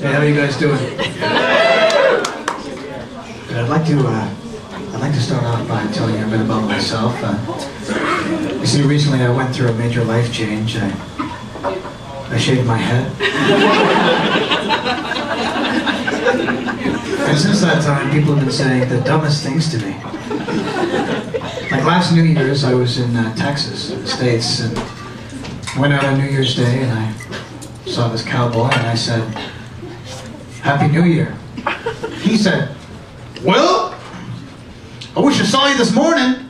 Hey, how you guys doing? Good. I'd like to start off by telling you a bit about myself. You see, recently I went through a major life change. I shaved my head. And since that time, people have been saying the dumbest things to me. Like last New Year's, I was in Texas, in the States, and went out on New Year's Day, and I saw this cowboy, and I said, "Happy New Year." He said, "Well, I wish I saw you this morning.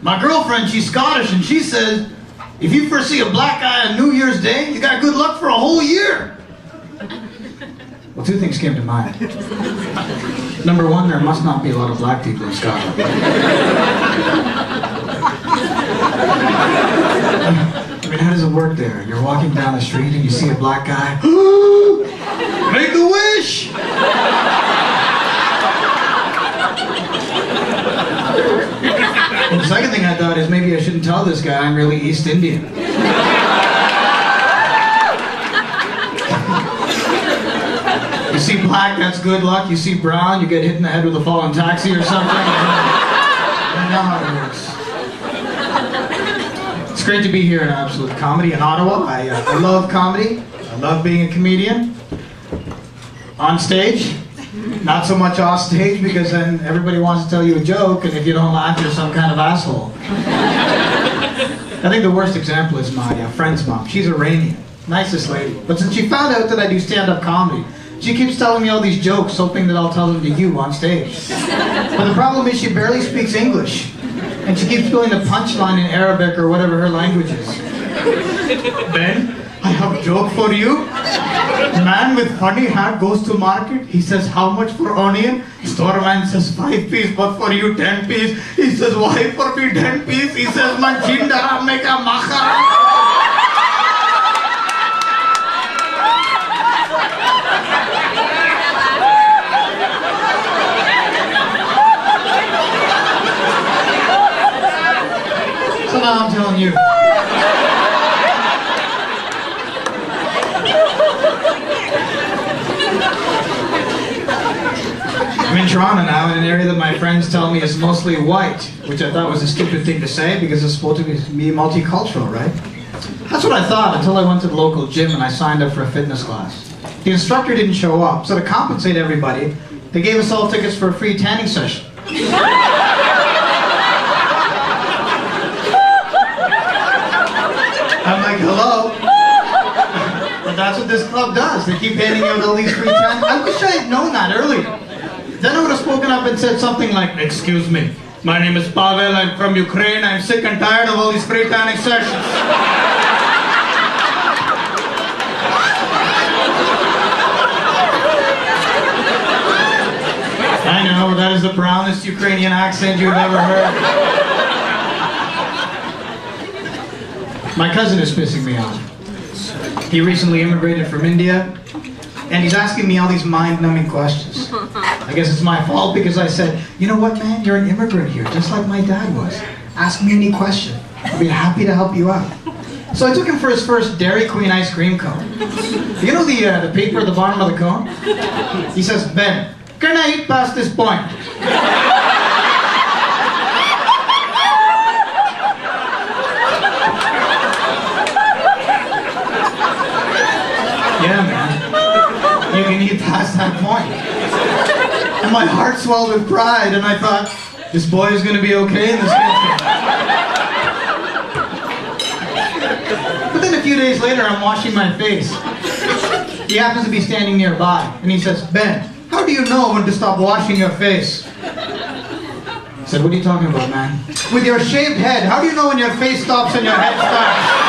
My girlfriend, she's Scottish, and she says, if you first see a black guy on New Year's Day, you got good luck for a whole year." Well, two things came to mind. Number one, there must not be a lot of black people in Scotland. I mean, how does it work there? You're walking down the street and you see a black guy. Make a wish! And the second thing I thought is maybe I shouldn't tell this guy I'm really East Indian. You see black, that's good luck. You see brown, you get hit in the head with a falling taxi or something. I know how it works. It's great to be here in Absolute Comedy in Ottawa. I love comedy. I love being a comedian. On stage, not so much off stage, because then everybody wants to tell you a joke, and if you don't laugh, you're some kind of asshole. I think the worst example is my friend's mom. She's Iranian, nicest lady. But since she found out that I do stand-up comedy, she keeps telling me all these jokes, hoping that I'll tell them to you on stage. But the problem is she barely speaks English, and she keeps doing the punchline in Arabic or whatever her language is. "Ben, I have a joke for you. Man with funny hat goes to market. He says, 'How much for onion?' Store man says, 5 piece, but for you 10 piece. He says, 'Why for me 10 piece?' He says, 'Manjindara make a macha.'" So now I'm telling you. I'm in Toronto now, in an area that my friends tell me is mostly white, which I thought was a stupid thing to say because it's supposed to be multicultural, right? That's what I thought until I went to the local gym and I signed up for a fitness class. The instructor didn't show up, so to compensate everybody, they gave us all tickets for a free tanning session. I'm like, hello? But that's what this club does. They keep handing out all these free tanning. I wish I had known that earlier. Then I would have spoken up and said something like, "Excuse me, my name is Pavel, I'm from Ukraine, I'm sick and tired of all these free tanning sessions." I know, that is the brownest Ukrainian accent you've ever heard. My cousin is pissing me off. He recently immigrated from India, and he's asking me all these mind-numbing questions. I guess it's my fault because I said, "You know what, man? You're an immigrant here, just like my dad was. Ask me any question. I'll be happy to help you out." So I took him for his first Dairy Queen ice cream cone. You know the paper at the bottom of the cone? He says, "Ben, can I eat past this point?" Yeah, man. You can eat past that point. And my heart swelled with pride, and I thought, this boy is going to be okay in this country. But then a few days later, I'm washing my face. He happens to be standing nearby, and he says, "Ben, how do you know when to stop washing your face?" I said, "What are you talking about, man?" "With your shaved head, how do you know when your face stops and your head starts?"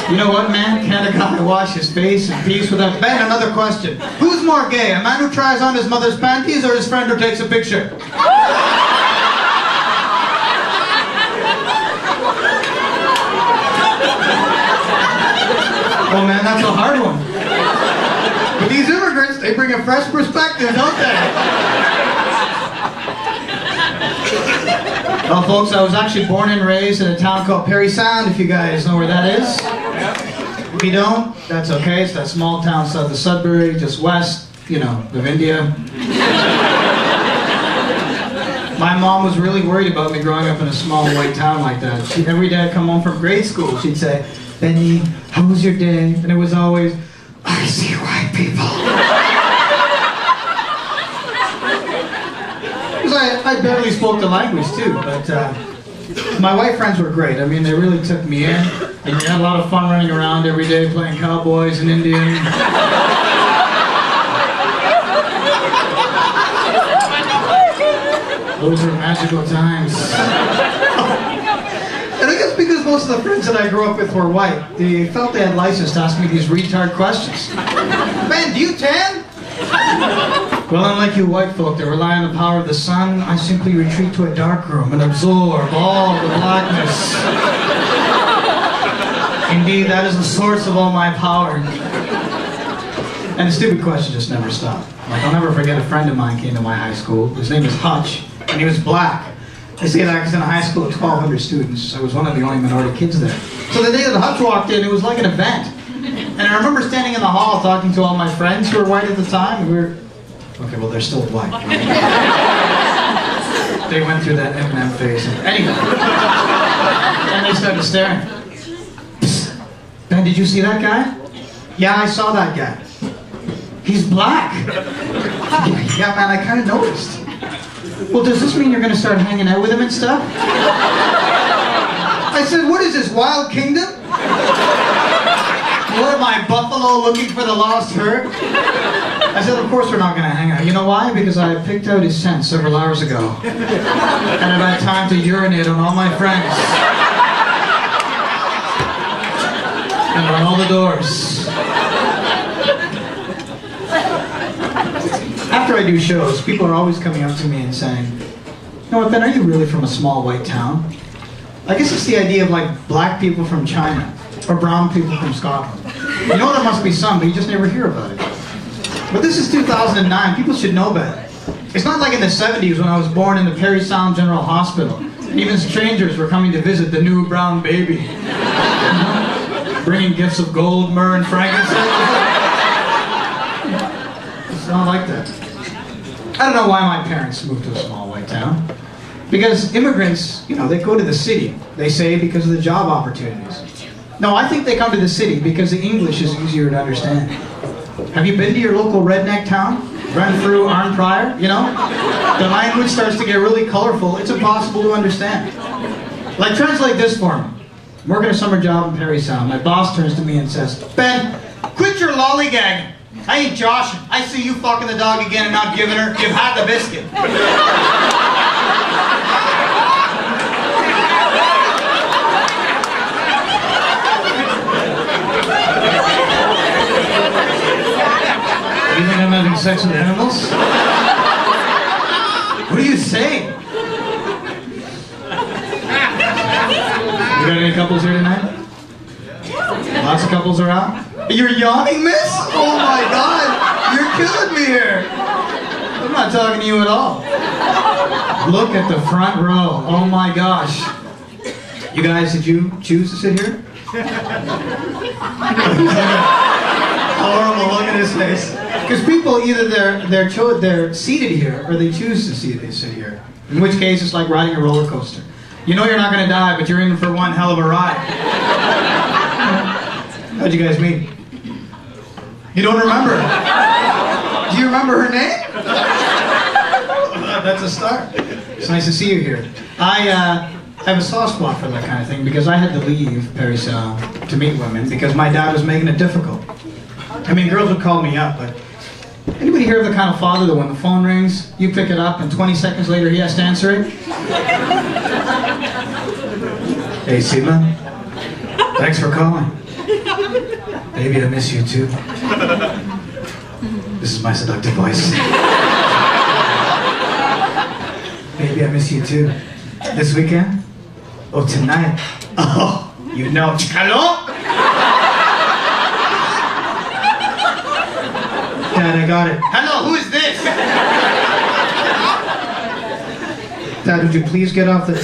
You know what, man? Can't a guy wash his face in peace without... Ben, another question. Who's more gay, a man who tries on his mother's panties or his friend who takes a picture? Oh man, that's a hard one. But these immigrants, they bring a fresh perspective, don't they? Well, folks, I was actually born and raised in a town called Parry Sound, if you guys know where that is. If you don't, that's okay. It's that small town south of Sudbury, just west, of India. My mom was really worried about me growing up in a small white town like that. Every day I'd come home from grade school, she'd say, "Benny, how was your day?" And it was always, "I see white people." I barely spoke the language too, but my white friends were great. I mean, they really took me in, and we had a lot of fun running around every day playing cowboys and Indians. Those were magical times. And I guess because most of the friends that I grew up with were white, they felt they had license to ask me these retard questions. "Man, do you tan?" Well, unlike you white folk that rely on the power of the sun, I simply retreat to a dark room and absorb all the blackness. Indeed, that is the source of all my power. And the stupid question just never stopped. Like, I'll never forget a friend of mine came to my high school. His name is Hutch, and he was black. I say that because in a high school of 1,200 students, I was one of the only minority kids there. So the day that Hutch walked in, it was like an event. And I remember standing in the hall talking to all my friends who were white at the time, and we were, okay, well, they're still white. They went through that M&M phase. Anyway. And they started staring. "Psst. Ben, did you see that guy?" "Yeah, I saw that guy." "He's black." "Yeah, man, I kind of noticed." "Well, does this mean you're going to start hanging out with him and stuff?" I said, "What is this, Wild Kingdom? What am I, Buffalo looking for the lost herd?" I said, "Of course we're not going to hang out. You know why? Because I picked out his scent several hours ago. And I've had time to urinate on all my friends. And on all the doors." After I do shows, people are always coming up to me and saying, "You know what, Ben, are you really from a small white town?" I guess it's the idea of like black people from China or brown people from Scotland. You know there must be some, but you just never hear about it. But this is 2009. People should know better. It's not like in the 70s when I was born in the Parry Sound General Hospital. And even strangers were coming to visit the new brown baby. Bringing gifts of gold, myrrh, and frankincense. It's not like that. I don't know why my parents moved to a small white town. Because immigrants, they go to the city, they say, because of the job opportunities. No, I think they come to the city because the English is easier to understand. Have you been to your local redneck town? Run through Arn Pryor, The language starts to get really colorful. It's impossible to understand. Like, translate this for me. I'm working a summer job in Parry Sound. My boss turns to me and says, "Ben, quit your lollygagging. I ain't joshing. I see you fucking the dog again and not giving her. You've had the biscuit." You think I'm having sex with animals? What are you saying? You got any couples here tonight? Lots of couples around? You're yawning, miss? Oh my God, you're killing me here. I'm not talking to you at all. Look at the front row. Oh my gosh. You guys, did you choose to sit here? Horrible, look at his face. Because people, either they're seated here or they choose to sit here. In which case, it's like riding a roller coaster. You know you're not going to die, but you're in for one hell of a ride. How'd you guys meet? You don't remember? Do you remember her name? That's a start. It's nice to see you here. I have a soft spot for that kind of thing because I had to leave Parry Sound to meet women because my dad was making it difficult. I mean, girls would call me up, but anybody here of the kind of father that when the phone rings, you pick it up and 20 seconds later he has to answer it? Hey, Seema. Thanks for calling. Baby, I miss you too. This is my seductive voice. Baby, I miss you too. This weekend? Oh, tonight? Oh, you know. Hello? Dad, I got it. Hello, who is this? Dad, would you please get off the...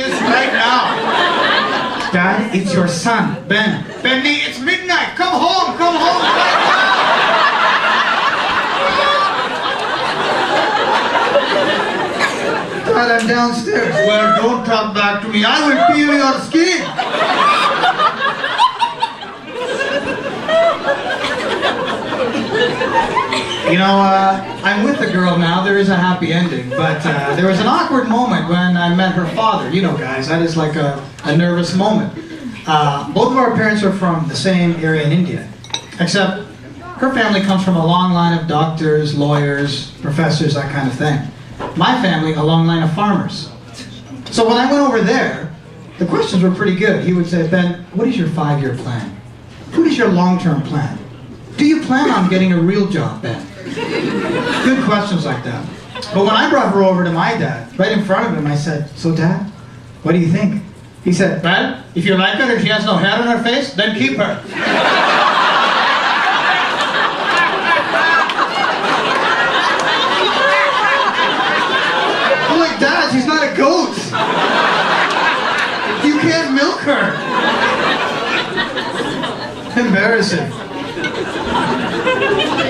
this right now. Dad, it's your son, Ben. Benny, it's midnight. Come home, come home right now. Dad, I'm downstairs. Well, don't talk back to me. I will peel your skin. You know, I'm with the girl now. There is a happy ending, but there was an awkward moment when I met her father. You know, guys, that is like a nervous moment. Both of our parents are from the same area in India, except her family comes from a long line of doctors, lawyers, professors, that kind of thing. My family, a long line of farmers. So when I went over there, the questions were pretty good. He would say, Ben, what is your 5-year plan? What is your long-term plan? Do you plan on getting a real job, Ben? Good questions like that. But when I brought her over to my dad, right in front of him, I said, so Dad, what do you think? He said, well, if you like her and she has no hair on her face, then keep her. I'm like, Dad, she's not a goat. You can't milk her. Embarrassing.